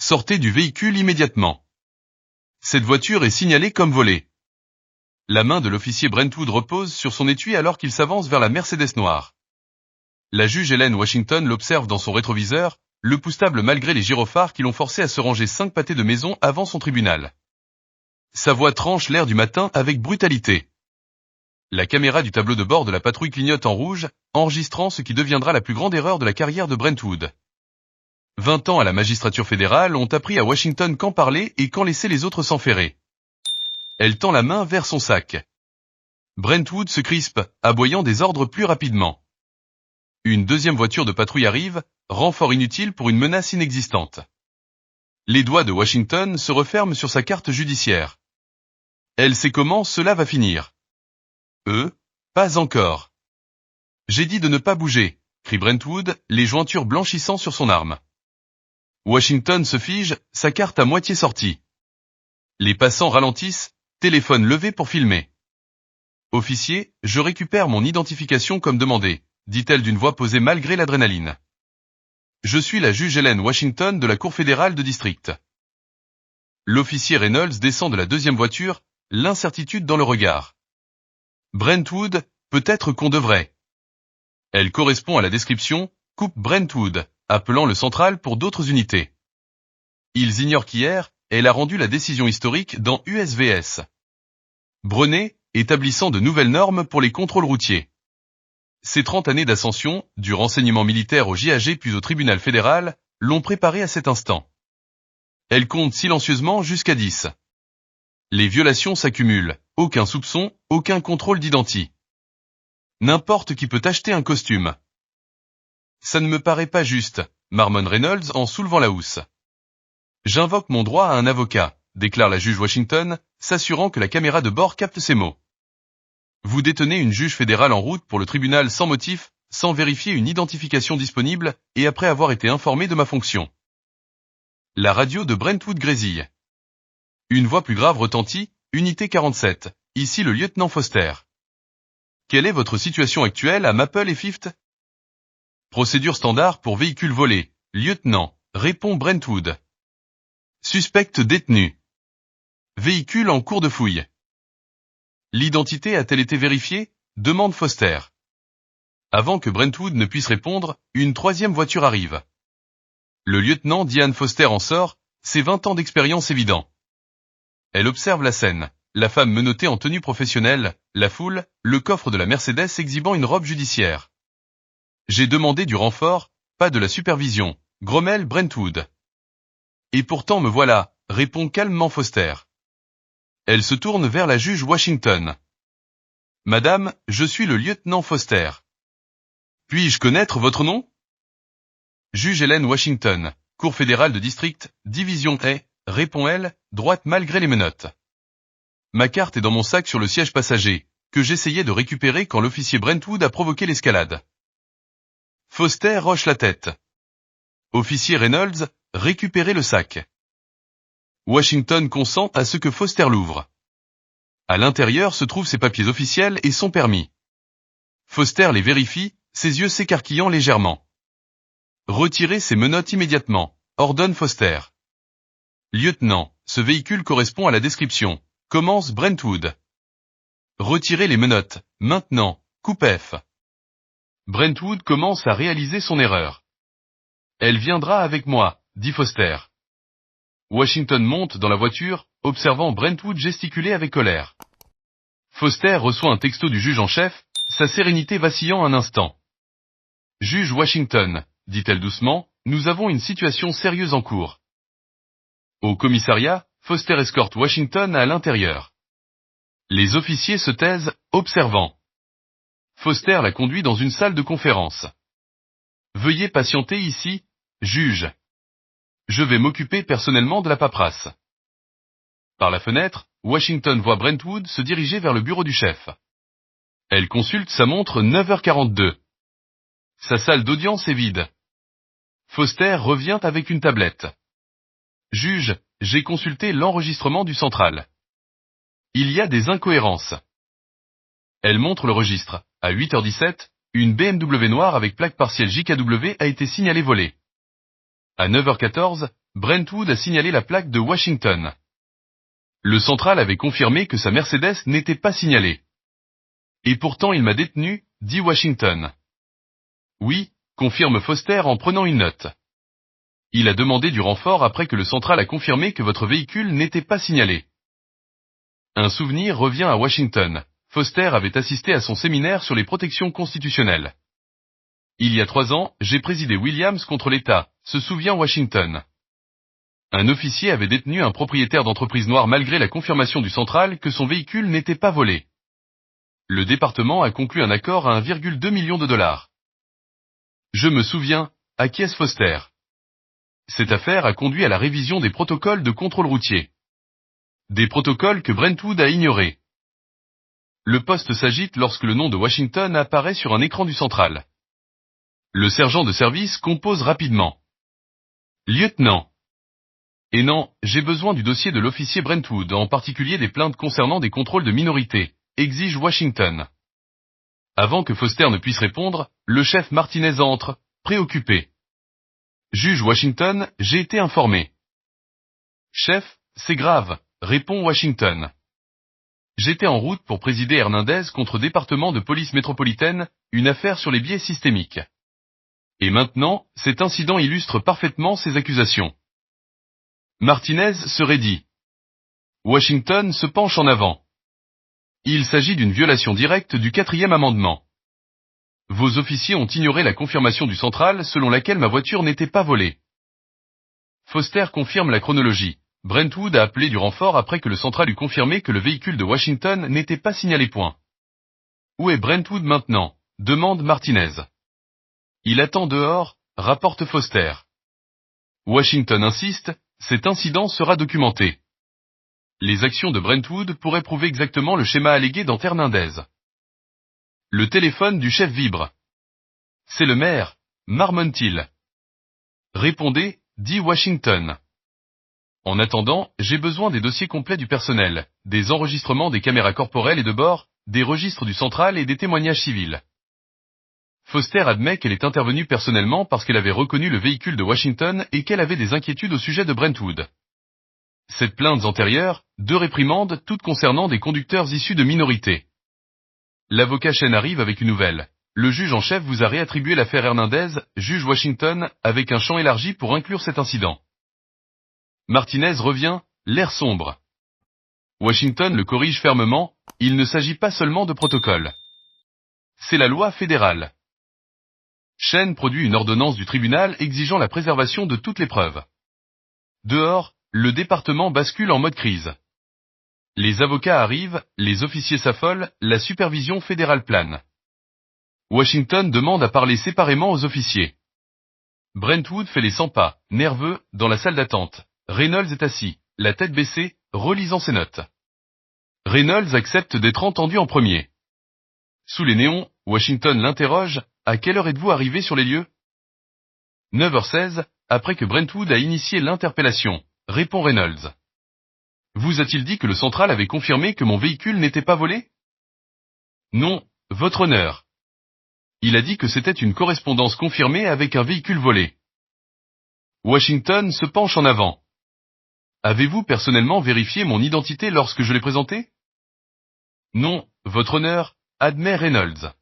Sortez du véhicule immédiatement. Cette voiture est signalée comme volée. La main de l'officier Brentwood repose sur son étui alors qu'il s'avance vers la Mercedes noire. La juge Helen Washington l'observe dans son rétroviseur, le pousse stable malgré les gyrophares qui l'ont forcé à se ranger 5 pâtés de maison avant son tribunal. Sa voix tranche l'air du matin avec brutalité. La caméra du tableau de bord de la patrouille clignote en rouge, enregistrant ce qui deviendra la plus grande erreur de la carrière de Brentwood. 20 ans à la magistrature fédérale ont appris à Washington quand parler et quand laisser les autres s'enferrer. Elle tend la main vers son sac. Brentwood se crispe, aboyant des ordres plus rapidement. Une deuxième voiture de patrouille arrive, renfort inutile pour une menace inexistante. Les doigts de Washington se referment sur sa carte judiciaire. Elle sait comment cela va finir. Pas encore. J'ai dit de ne pas bouger, crie Brentwood, les jointures blanchissant sur son arme. Washington se fige, sa carte à moitié sortie. Les passants ralentissent, téléphone levé pour filmer. Officier, je récupère mon identification comme demandé, dit-elle d'une voix posée malgré l'adrénaline. Je suis la juge Helen Washington de la Cour fédérale de district. L'officier Reynolds descend de la deuxième voiture, l'incertitude dans le regard. Brentwood, peut-être qu'on devrait. Elle correspond à la description, coupe Brentwood, appelant le central pour d'autres unités. Ils ignorent qu'hier, elle a rendu la décision historique dans USVS. Brené, établissant de nouvelles normes pour les contrôles routiers. Ces 30 années d'ascension, du renseignement militaire au JAG puis au tribunal fédéral, l'ont préparée à cet instant. Elle compte silencieusement jusqu'à 10. Les violations s'accumulent, aucun soupçon, aucun contrôle d'identité. N'importe qui peut acheter un costume. Ça ne me paraît pas juste, marmonne Reynolds en soulevant la housse. J'invoque mon droit à un avocat, déclare la juge Washington, s'assurant que la caméra de bord capte ses mots. Vous détenez une juge fédérale en route pour le tribunal sans motif, sans vérifier une identification disponible, et après avoir été informé de ma fonction. La radio de Brentwood grésille. Une voix plus grave retentit, unité 47, ici le lieutenant Foster. Quelle est votre situation actuelle à Maple et Fifth? Procédure standard pour véhicule volé, lieutenant, répond Brentwood. Suspect détenu. Véhicule en cours de fouille. L'identité a-t-elle été vérifiée? Demande Foster. Avant que Brentwood ne puisse répondre, une troisième voiture arrive. Le lieutenant Diane Foster en sort, ses 20 ans d'expérience évident. Elle observe la scène, la femme menottée en tenue professionnelle, la foule, le coffre de la Mercedes exhibant une robe judiciaire. J'ai demandé du renfort, pas de la supervision, grommelle Brentwood. Et pourtant me voilà, répond calmement Foster. Elle se tourne vers la juge Washington. Madame, je suis le lieutenant Foster. Puis-je connaître votre nom? Juge Helen Washington, Cour fédérale de district, division A, répond-elle, droite malgré les menottes. Ma carte est dans mon sac sur le siège passager, que j'essayais de récupérer quand l'officier Brentwood a provoqué l'escalade. Foster hoche la tête. Officier Reynolds, récupérez le sac. Washington consent à ce que Foster l'ouvre. À l'intérieur se trouvent ses papiers officiels et son permis. Foster les vérifie, ses yeux s'écarquillant légèrement. Retirez ces menottes immédiatement, ordonne Foster. Lieutenant, ce véhicule correspond à la description, commence Brentwood. Retirez les menottes, maintenant, coupe F. Brentwood commence à réaliser son erreur. Elle viendra avec moi, dit Foster. Washington monte dans la voiture, observant Brentwood gesticuler avec colère. Foster reçoit un texto du juge en chef, sa sérénité vacillant un instant. Juge Washington, dit-elle doucement, nous avons une situation sérieuse en cours. Au commissariat, Foster escorte Washington à l'intérieur. Les officiers se taisent, observant. Foster la conduit dans une salle de conférence. Veuillez patienter ici, juge. Je vais m'occuper personnellement de la paperasse. Par la fenêtre, Washington voit Brentwood se diriger vers le bureau du chef. Elle consulte sa montre 9h42. Sa salle d'audience est vide. Foster revient avec une tablette. Juge, j'ai consulté l'enregistrement du central. Il y a des incohérences. Elle montre le registre. À 8h17, une BMW noire avec plaque partielle JKW a été signalée volée. À 9h14, Brentwood a signalé la plaque de Washington. Le central avait confirmé que sa Mercedes n'était pas signalée. Et pourtant il m'a détenu, dit Washington. Oui, confirme Foster en prenant une note. Il a demandé du renfort après que le central a confirmé que votre véhicule n'était pas signalé. Un souvenir revient à Washington. Foster avait assisté à son séminaire sur les protections constitutionnelles. Il y a 3 ans, j'ai présidé Williams contre l'État, se souvient Washington. Un officier avait détenu un propriétaire d'entreprise noire malgré la confirmation du central que son véhicule n'était pas volé. Le département a conclu un accord à 1,2 million de dollars. Je me souviens, acquiesce Foster. Cette affaire a conduit à la révision des protocoles de contrôle routier. Des protocoles que Brentwood a ignorés. Le poste s'agite lorsque le nom de Washington apparaît sur un écran du central. Le sergent de service compose rapidement. Lieutenant. Et non, j'ai besoin du dossier de l'officier Brentwood, en particulier des plaintes concernant des contrôles de minorité, exige Washington. Avant que Foster ne puisse répondre, le chef Martinez entre, préoccupé. Juge Washington, j'ai été informé. Chef, c'est grave, répond Washington. J'étais en route pour présider Hernandez contre département de police métropolitaine, une affaire sur les biais systémiques. Et maintenant, cet incident illustre parfaitement ces accusations. Martinez se raidit. Washington se penche en avant. Il s'agit d'une violation directe du 4e amendement. Vos officiers ont ignoré la confirmation du central selon laquelle ma voiture n'était pas volée. Foster confirme la chronologie. Brentwood a appelé du renfort après que le central eut confirmé que le véhicule de Washington n'était pas signalé. Où est Brentwood maintenant? Demande Martinez. Il attend dehors, rapporte Foster. Washington insiste, cet incident sera documenté. Les actions de Brentwood pourraient prouver exactement le schéma allégué dans Hernandez. Le téléphone du chef vibre. C'est le maire, marmonne-t-il. Répondez, dit Washington. En attendant, j'ai besoin des dossiers complets du personnel, des enregistrements des caméras corporelles et de bord, des registres du central et des témoignages civils. Foster admet qu'elle est intervenue personnellement parce qu'elle avait reconnu le véhicule de Washington et qu'elle avait des inquiétudes au sujet de Brentwood. 7 plaintes antérieures, 2 réprimandes, toutes concernant des conducteurs issus de minorités. L'avocat Chen arrive avec une nouvelle. Le juge en chef vous a réattribué l'affaire Hernandez, juge Washington, avec un champ élargi pour inclure cet incident. Martinez revient, l'air sombre. Washington le corrige fermement, il ne s'agit pas seulement de protocole. C'est la loi fédérale. Chen produit une ordonnance du tribunal exigeant la préservation de toutes les preuves. Dehors, le département bascule en mode crise. Les avocats arrivent, les officiers s'affolent, la supervision fédérale plane. Washington demande à parler séparément aux officiers. Brentwood fait les 100 pas, nerveux, dans la salle d'attente. Reynolds est assis, la tête baissée, relisant ses notes. Reynolds accepte d'être entendu en premier. Sous les néons, Washington l'interroge, à quelle heure êtes-vous arrivé sur les lieux? 9h16, après que Brentwood a initié l'interpellation, répond Reynolds. Vous a-t-il dit que le central avait confirmé que mon véhicule n'était pas volé? Non, votre honneur. Il a dit que c'était une correspondance confirmée avec un véhicule volé. Washington se penche en avant. Avez-vous personnellement vérifié mon identité lorsque je l'ai présenté? Non, votre honneur, admet Reynolds.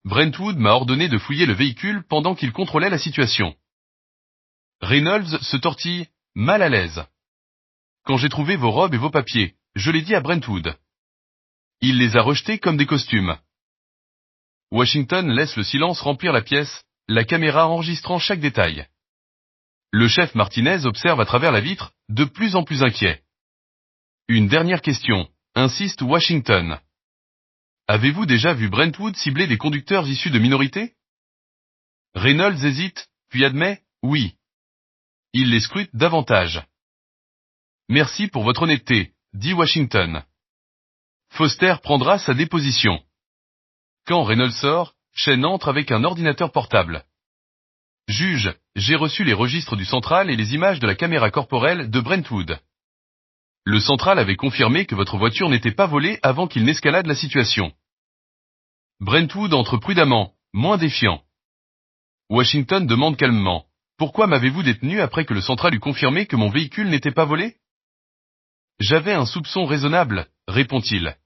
Brentwood m'a ordonné de fouiller le véhicule pendant qu'il contrôlait la situation. Reynolds se tortille, mal à l'aise. Quand j'ai trouvé vos robes et vos papiers, je l'ai dit à Brentwood. Il les a rejetés comme des costumes. Washington laisse le silence remplir la pièce, la caméra enregistrant chaque détail. Le chef Martinez observe à travers la vitre, de plus en plus inquiet. Une dernière question, insiste Washington. Avez-vous déjà vu Brentwood cibler des conducteurs issus de minorités? Reynolds hésite, puis admet, oui. Il les scrute davantage. Merci pour votre honnêteté, dit Washington. Foster prendra sa déposition. Quand Reynolds sort, Chen entre avec un ordinateur portable. Juge, j'ai reçu les registres du central et les images de la caméra corporelle de Brentwood. Le central avait confirmé que votre voiture n'était pas volée avant qu'il n'escalade la situation. Brentwood entre prudemment, moins défiant. Washington demande calmement, Pourquoi m'avez-vous détenu après que le central eut confirmé que mon véhicule n'était pas volé? J'avais un soupçon raisonnable, répond-il.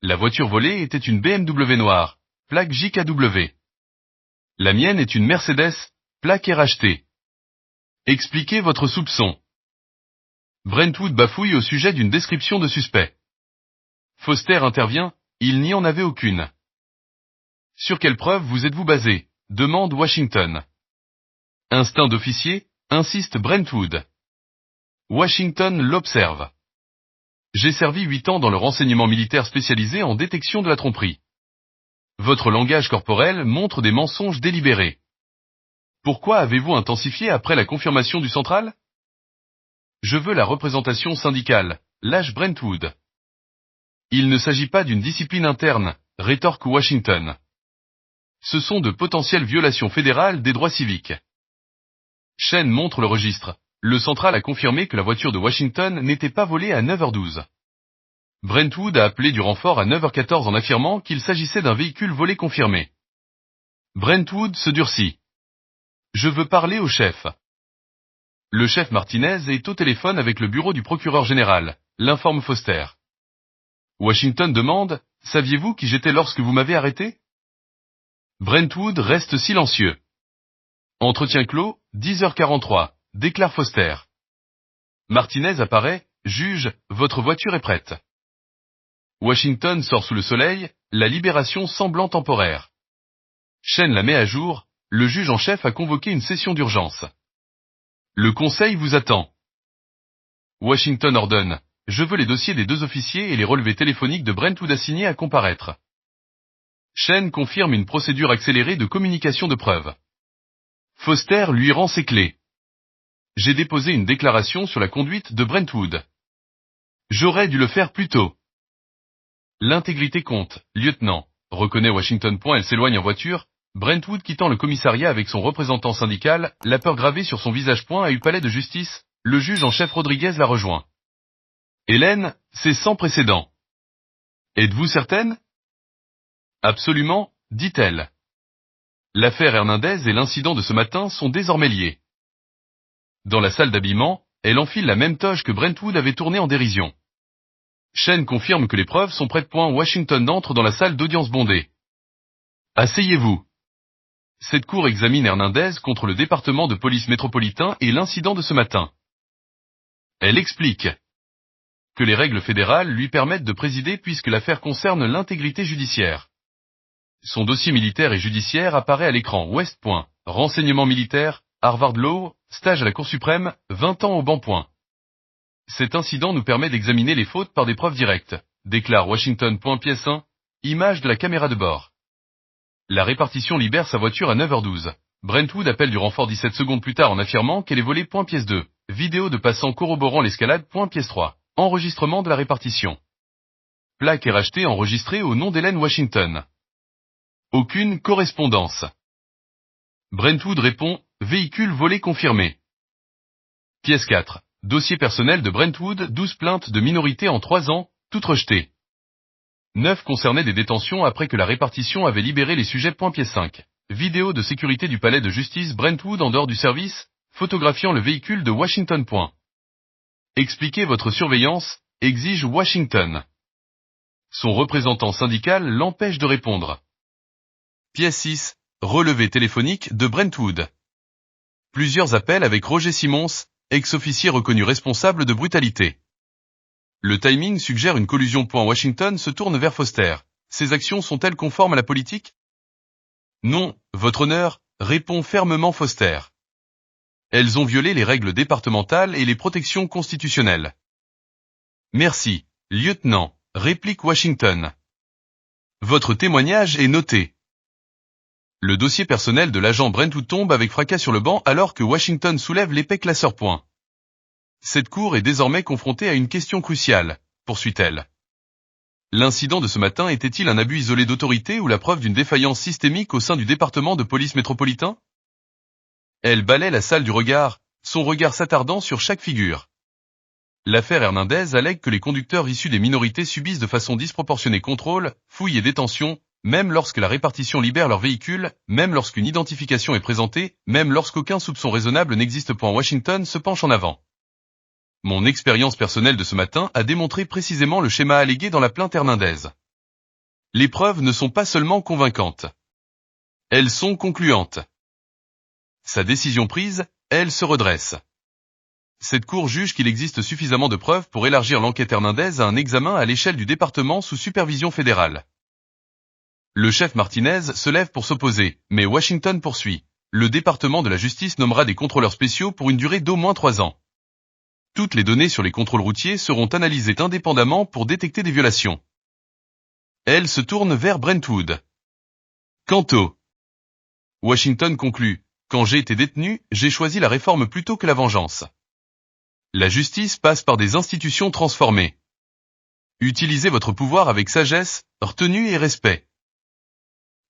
La voiture volée était une BMW noire, plaque JKW. La mienne est une Mercedes, plaque RHT. Expliquez votre soupçon. Brentwood bafouille au sujet d'une description de suspect. Foster intervient, il n'y en avait aucune. Sur quelle preuve vous êtes-vous basé? Demande Washington. Instinct d'officier, insiste Brentwood. Washington l'observe. J'ai servi 8 ans dans le renseignement militaire spécialisé en détection de la tromperie. Votre langage corporel montre des mensonges délibérés. Pourquoi avez-vous intensifié après la confirmation du central? Je veux la représentation syndicale, lâche Brentwood. Il ne s'agit pas d'une discipline interne, rétorque Washington. Ce sont de potentielles violations fédérales des droits civiques. Chen montre le registre. Le central a confirmé que la voiture de Washington n'était pas volée à 9h12. Brentwood a appelé du renfort à 9h14 en affirmant qu'il s'agissait d'un véhicule volé confirmé. Brentwood se durcit. Je veux parler au chef. Le chef Martinez est au téléphone avec le bureau du procureur général, l'informe Foster. Washington demande, saviez-vous qui j'étais lorsque vous m'avez arrêté? Brentwood reste silencieux. Entretien clos, 10h43, déclare Foster. Martinez apparaît, juge, votre voiture est prête. Washington sort sous le soleil, la libération semblant temporaire. Chen la met à jour, le juge en chef a convoqué une session d'urgence. Le conseil vous attend. Washington ordonne, je veux les dossiers des 2 officiers et les relevés téléphoniques de Brentwood assignés à comparaître. Chen confirme une procédure accélérée de communication de preuves. Foster lui rend ses clés. J'ai déposé une déclaration sur la conduite de Brentwood. J'aurais dû le faire plus tôt. L'intégrité compte, lieutenant, reconnaît Washington. Elle s'éloigne en voiture, Brentwood quittant le commissariat avec son représentant syndical, la peur gravée sur son visage. A eu palais de justice, le juge en chef Rodriguez la rejoint. Hélène, c'est sans précédent. Êtes-vous certaine? Absolument, dit-elle. L'affaire Hernandez et l'incident de ce matin sont désormais liés. Dans la salle d'habillement, elle enfile la même toge que Brentwood avait tournée en dérision. Chen confirme que les preuves sont prêtes. Washington entre dans la salle d'audience bondée. Asseyez-vous. Cette cour examine Hernandez contre le département de police métropolitain et l'incident de ce matin. Elle explique que les règles fédérales lui permettent de présider puisque l'affaire concerne l'intégrité judiciaire. Son dossier militaire et judiciaire apparaît à l'écran. Ouest. Renseignement militaire, Harvard Law, stage à la Cour suprême, 20 ans au banc. Cet incident nous permet d'examiner les fautes par des preuves directes, déclare Washington. Pièce 1, image de la caméra de bord. La répartition libère sa voiture à 9h12. Brentwood appelle du renfort 17 secondes plus tard en affirmant qu'elle est volée. Pièce 2, vidéo de passants corroborant l'escalade. Pièce 3, enregistrement de la répartition. Plaque RHT enregistrée au nom d'Hélène Washington. Aucune correspondance. Brentwood répond, véhicule volé confirmé. Pièce 4. Dossier personnel de Brentwood, 12 plaintes de minorité en 3 ans, toutes rejetées. 9 concernaient des détentions après que la répartition avait libéré les sujets. Pièce 5. Vidéo de sécurité du palais de justice. Brentwood en dehors du service, photographiant le véhicule de Washington. Expliquez votre surveillance, exige Washington. Son représentant syndical l'empêche de répondre. Pièce 6. Relevé téléphonique de Brentwood. Plusieurs appels avec Roger Simons, ex-officier reconnu responsable de brutalité. Le timing suggère une collusion. Washington se tourne vers Foster. Ces actions sont-elles conformes à la politique? Non, votre honneur, répond fermement Foster. Elles ont violé les règles départementales et les protections constitutionnelles. Merci, lieutenant, réplique Washington. Votre témoignage est noté. Le dossier personnel de l'agent Brentwood tombe avec fracas sur le banc alors que Washington soulève l'épais classeur. Cette cour est désormais confrontée à une question cruciale, poursuit-elle. L'incident de ce matin était-il un abus isolé d'autorité ou la preuve d'une défaillance systémique au sein du département de police métropolitain? Elle balaie la salle du regard, son regard s'attardant sur chaque figure. L'affaire Hernandez allègue que les conducteurs issus des minorités subissent de façon disproportionnée contrôle, fouilles et détention, même lorsque la répartition libère leur véhicule, même lorsqu'une identification est présentée, même lorsqu'aucun soupçon raisonnable n'existe. Washington se penche en avant. Mon expérience personnelle de ce matin a démontré précisément le schéma allégué dans la plainte Hernandez. Les preuves ne sont pas seulement convaincantes. Elles sont concluantes. Sa décision prise, elle se redresse. Cette cour juge qu'il existe suffisamment de preuves pour élargir l'enquête Hernandez à un examen à l'échelle du département sous supervision fédérale. Le chef Martinez se lève pour s'opposer, mais Washington poursuit. Le département de la justice nommera des contrôleurs spéciaux pour une durée d'au moins 3 ans. Toutes les données sur les contrôles routiers seront analysées indépendamment pour détecter des violations. Elle se tourne vers Brentwood. Quant au Washington conclut, quand j'ai été détenu, j'ai choisi la réforme plutôt que la vengeance. La justice passe par des institutions transformées. Utilisez votre pouvoir avec sagesse, retenue et respect.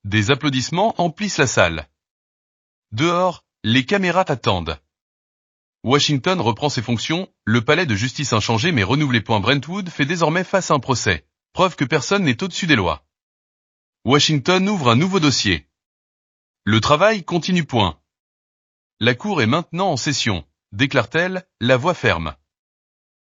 Des applaudissements emplissent la salle. Dehors, les caméras attendent. Washington reprend ses fonctions, le palais de justice inchangé mais renouvelé. Brentwood fait désormais face à un procès, preuve que personne n'est au-dessus des lois. Washington ouvre un nouveau dossier. Le travail continue. La cour est maintenant en session, déclare-t-elle, la voix ferme.